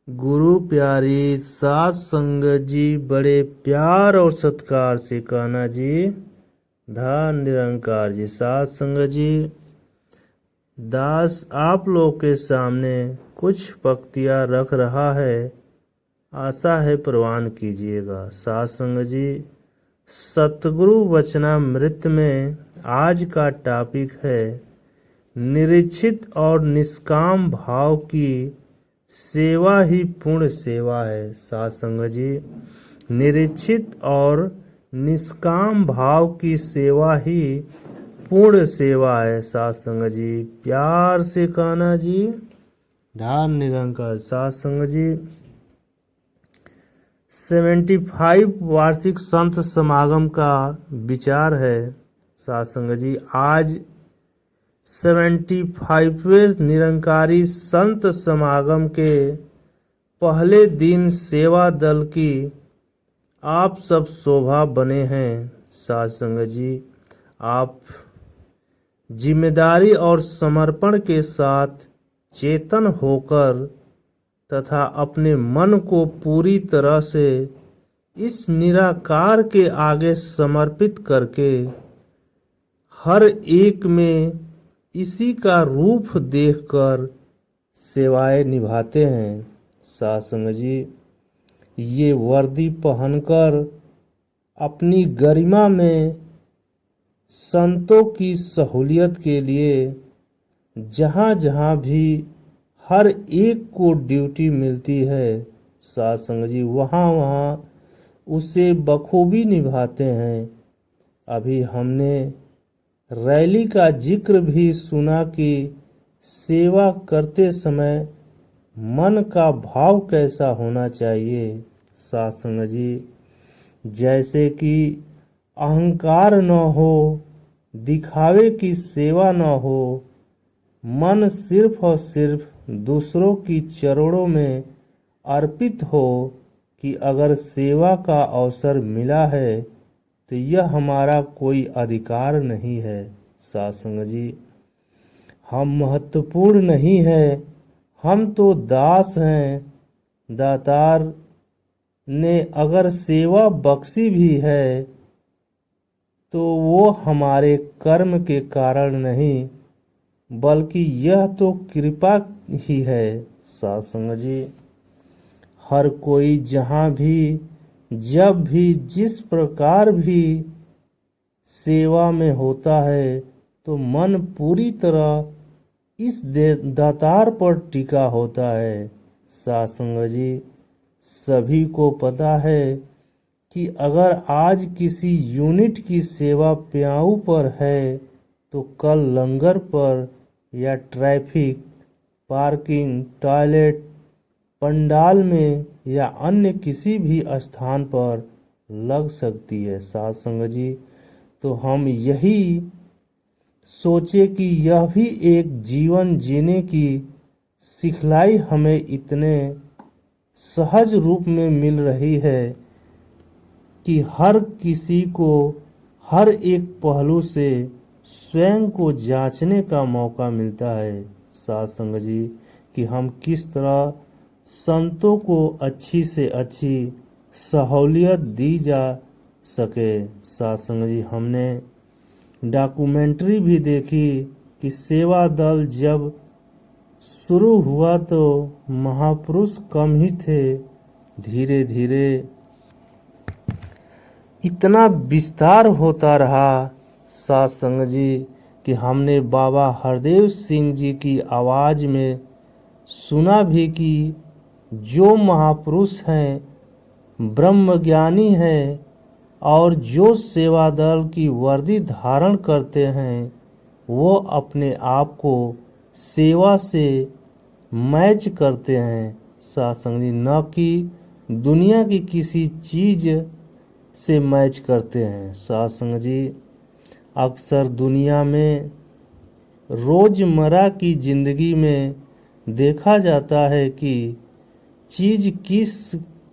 गुरु प्यारी सात संगत जी बड़े प्यार और सत्कार से कहना जी। धन निरंकार जी। सात संगत जी, दास आप लोग के सामने कुछ पंक्तियाँ रख रहा है, आशा है प्रवान कीजिएगा। सात संगत जी, सतगुरु वचनामृत में आज का टॉपिक है निरीक्षित और निष्काम भाव की सेवा ही पूर्ण सेवा है। सात संगत जी, निरीक्षित और निष्काम भाव की सेवा ही पूर्ण सेवा है। सात संगत जी, प्यार से कहना जी। ध्यान निरंकार। सात संगत जी, 75 वार्षिक संत समागम का विचार है। सात संगत जी, आज 75वें निरंकारी संत समागम के पहले दिन सेवा दल की आप सब शोभा बने हैं। सात संगत जी, आप जिम्मेदारी और समर्पण के साथ चेतन होकर तथा अपने मन को पूरी तरह से इस निराकार के आगे समर्पित करके हर एक में इसी का रूप देखकर सेवाएं निभाते हैं। सात संगत जी, ये वर्दी पहनकर अपनी गरिमा में संतों की सहूलियत के लिए जहाँ जहाँ भी हर एक को ड्यूटी मिलती है, सात संगत जी, वहाँ वहाँ उसे बखूबी निभाते हैं। अभी हमने रैली का जिक्र भी सुना कि सेवा करते समय मन का भाव कैसा होना चाहिए। सात संगत जी, जैसे कि अहंकार न हो, दिखावे की सेवा न हो, मन सिर्फ और सिर्फ दूसरों की चरणों में अर्पित हो कि अगर सेवा का अवसर मिला है तो यह हमारा कोई अधिकार नहीं है। सात संगत जी, हम महत्वपूर्ण नहीं है, हम तो दास हैं। दातार ने अगर सेवा बख्शी भी है तो वो हमारे कर्म के कारण नहीं बल्कि यह तो कृपा ही है। सात संगत जी, हर कोई जहाँ भी जब भी जिस प्रकार भी सेवा में होता है तो मन पूरी तरह इस दातार पर टिका होता है। सात संगत जी, सभी को पता है कि अगर आज किसी यूनिट की सेवा प्याऊ पर है तो कल लंगर पर या ट्रैफिक, पार्किंग, टॉयलेट, पंडाल में या अन्य किसी भी स्थान पर लग सकती है। सात संगत जी, तो हम यही सोचे कि यह भी एक जीवन जीने की सिखलाई हमें इतने सहज रूप में मिल रही है कि हर किसी को हर एक पहलू से स्वयं को जांचने का मौका मिलता है। सात संगत जी, कि हम किस तरह संतों को अच्छी से अच्छी सहूलियत दी जा सके। सात संगत जी, हमने डॉक्यूमेंट्री भी देखी कि सेवा दल जब शुरू हुआ तो महापुरुष कम ही थे, धीरे धीरे इतना विस्तार होता रहा। सात संगत जी, कि हमने बाबा हरदेव सिंह जी की आवाज़ में सुना भी कि जो महापुरुष हैं, ब्रह्मज्ञानी हैं और जो सेवा दल की वर्दी धारण करते हैं वो अपने आप को सेवा से मैच करते हैं। सात संगत जी, न कि दुनिया की किसी चीज़ से मैच करते हैं। सात संगत जी, अक्सर दुनिया में रोज़मर्रा की ज़िंदगी में देखा जाता है कि चीज़ किस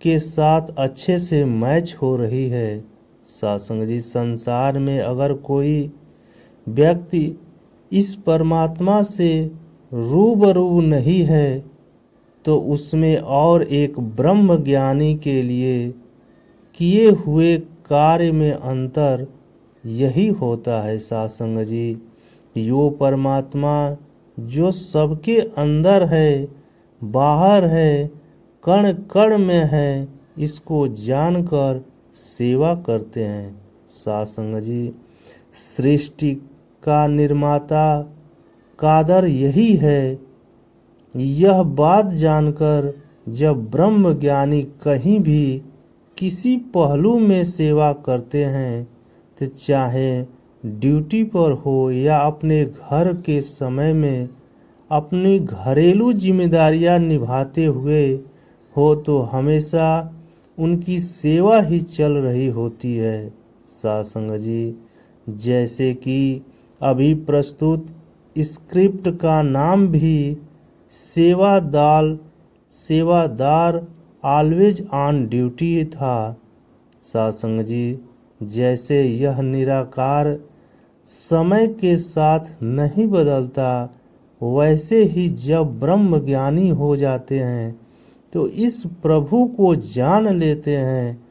के साथ अच्छे से मैच हो रही है। सात संगत जी, संसार में अगर कोई व्यक्ति इस परमात्मा से रूबरू नहीं है तो उसमें और एक ब्रह्म ज्ञानी के लिए किए हुए कार्य में अंतर यही होता है सत्संग जी। यो परमात्मा जो सबके अंदर है, बाहर है, कण कण में है, इसको जानकर सेवा करते हैं सत्संग जी। सृष्टि का निर्माता कादर यही है। यह बात जानकर जब ब्रह्म ज्ञानी कहीं भी किसी पहलू में सेवा करते हैं, तो चाहे ड्यूटी पर हो या अपने घर के समय में अपनी घरेलू जिम्मेदारियां निभाते हुए हो, तो हमेशा उनकी सेवा ही चल रही होती है सत्संग जी। जैसे कि अभी प्रस्तुत स्क्रिप्ट का नाम भी सेवादार ऑलवेज ऑन ड्यूटी था सत्संग जी। जैसे यह निराकार समय के साथ नहीं बदलता, वैसे ही जब ब्रह्म ज्ञानी हो जाते हैं तो इस प्रभु को जान लेते हैं,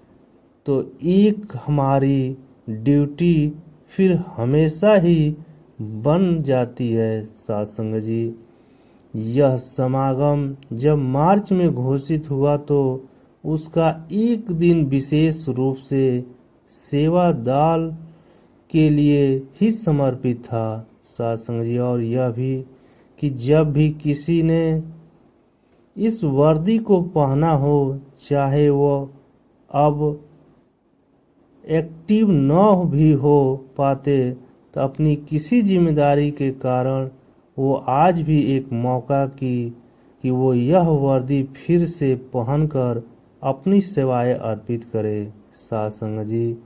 तो एक हमारी ड्यूटी फिर हमेशा ही बन जाती है सत्संग जी। यह समागम जब मार्च में घोषित हुआ तो उसका एक दिन विशेष रूप से सेवादाल के लिए ही समर्पित था सत्संग जी। और यह भी कि जब भी किसी ने इस वर्दी को पहना हो, चाहे वो अब एक्टिव न भी हो पाते, तो अपनी किसी जिम्मेदारी के कारण वो आज भी एक मौका कि वो यह वर्दी फिर से पहनकर अपनी सेवाएं अर्पित करे सत्संग जी।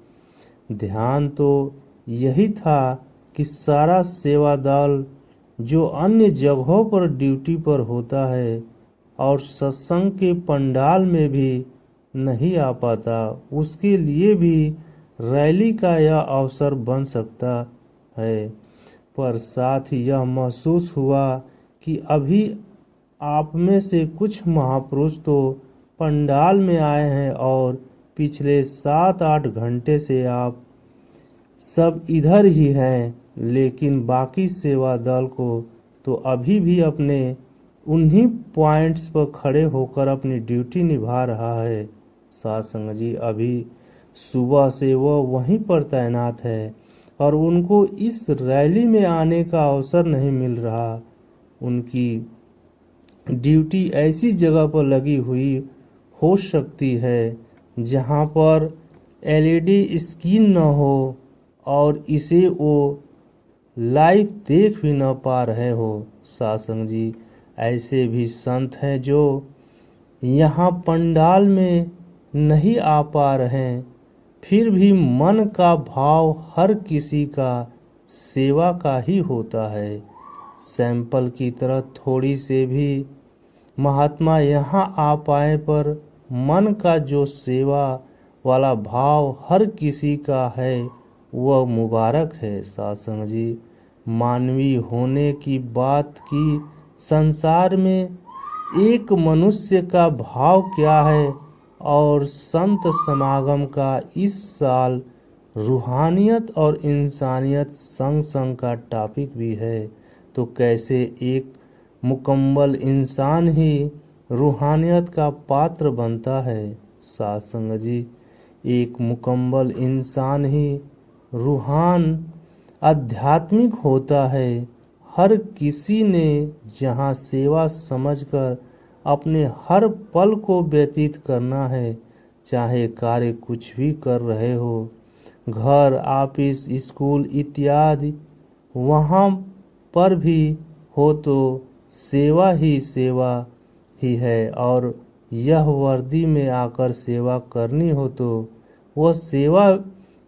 ध्यान तो यही था कि सारा सेवा दल जो अन्य जगहों पर ड्यूटी पर होता है और सत्संग के पंडाल में भी नहीं आ पाता, उसके लिए भी रैली का यह अवसर बन सकता है। पर साथ ही यह महसूस हुआ कि अभी आप में से कुछ महापुरुष तो पंडाल में आए हैं और पिछले 7-8 घंटे से आप सब इधर ही हैं, लेकिन बाकी सेवा दल को तो अभी भी अपने उन्हीं पॉइंट्स पर खड़े होकर अपनी ड्यूटी निभा रहा है सत्संग जी। अभी सुबह से वह वहीं पर तैनात है और उनको इस रैली में आने का अवसर नहीं मिल रहा। उनकी ड्यूटी ऐसी जगह पर लगी हुई हो सकती है जहां पर एलईडी स्क्रीन न हो और इसे वो लाइव देख भी न पा रहे हो सत्संग जी। ऐसे भी संत हैं जो यहाँ पंडाल में नहीं आ पा रहे, फिर भी मन का भाव हर किसी का सेवा का ही होता है। सैंपल की तरह थोड़ी से भी महात्मा यहाँ आ पाए, पर मन का जो सेवा वाला भाव हर किसी का है वह मुबारक है सत्संग जी। मानवीय होने की बात की संसार में एक मनुष्य का भाव क्या है, और संत समागम का इस साल रूहानियत और इंसानियत संग संग का टॉपिक भी है। तो कैसे एक मुकम्मल इंसान ही रूहानियत का पात्र बनता है सत्संग जी। एक मुकम्मल इंसान ही रूहान आध्यात्मिक होता है। हर किसी ने जहाँ सेवा समझकर अपने हर पल को व्यतीत करना है, चाहे कार्य कुछ भी कर रहे हो, घर, ऑफिस, स्कूल इत्यादि, वहाँ पर भी हो तो सेवा ही है। और यह वर्दी में आकर सेवा करनी हो तो वह सेवा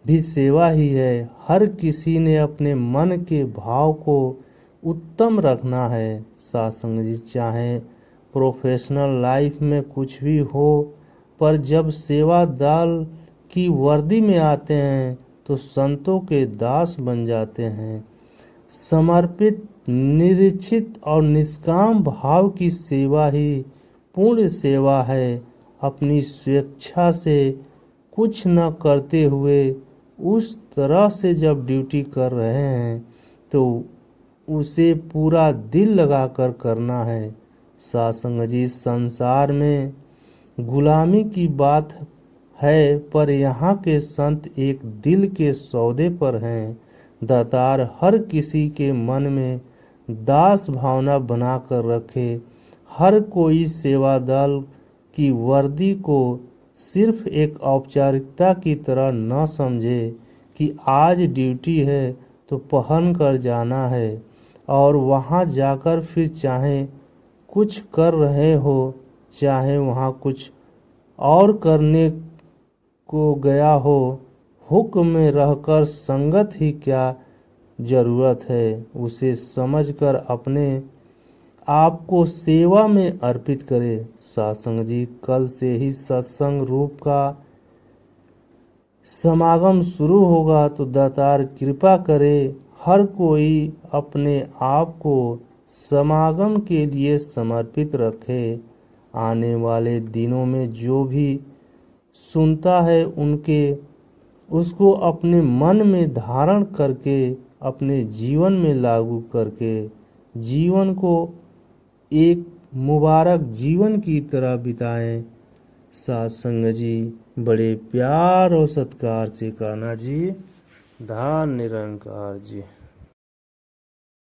भी सेवा ही है। हर किसी ने अपने मन के भाव को उत्तम रखना है सत्संग जी। चाहे प्रोफेशनल लाइफ में कुछ भी हो, पर जब सेवा दल की वर्दी में आते हैं तो संतों के दास बन जाते हैं। समर्पित, निरीक्षित और निष्काम भाव की सेवा ही पूर्ण सेवा है। अपनी स्वेच्छा से कुछ न करते हुए उस तरह से जब ड्यूटी कर रहे हैं तो उसे पूरा दिल लगाकर करना है। सासंग जी, संसार में गुलामी की बात है, पर यहाँ के संत एक दिल के सौदे पर हैं। दातार हर किसी के मन में दास भावना बनाकर रखे। हर कोई सेवा दल की वर्दी को सिर्फ एक औपचारिकता की तरह न समझे कि आज ड्यूटी है तो पहन कर जाना है और वहाँ जाकर फिर चाहे कुछ कर रहे हो चाहे वहाँ कुछ और करने को गया हो, हुक्म में रहकर संगत ही क्या जरूरत है। उसे समझकर अपने आप को सेवा में अर्पित करे। सत्संग जी, कल से ही सत्संग रूप का समागम शुरू होगा तो दातार कृपा करे हर कोई अपने आप को समागम के लिए समर्पित रखे। आने वाले दिनों में जो भी सुनता है उसको अपने मन में धारण करके अपने जीवन में लागू करके जीवन को एक मुबारक जीवन की तरह बिताएं। सत्संग जी, बड़े प्यार और सत्कार से कहना जी। धन निरंकार जी।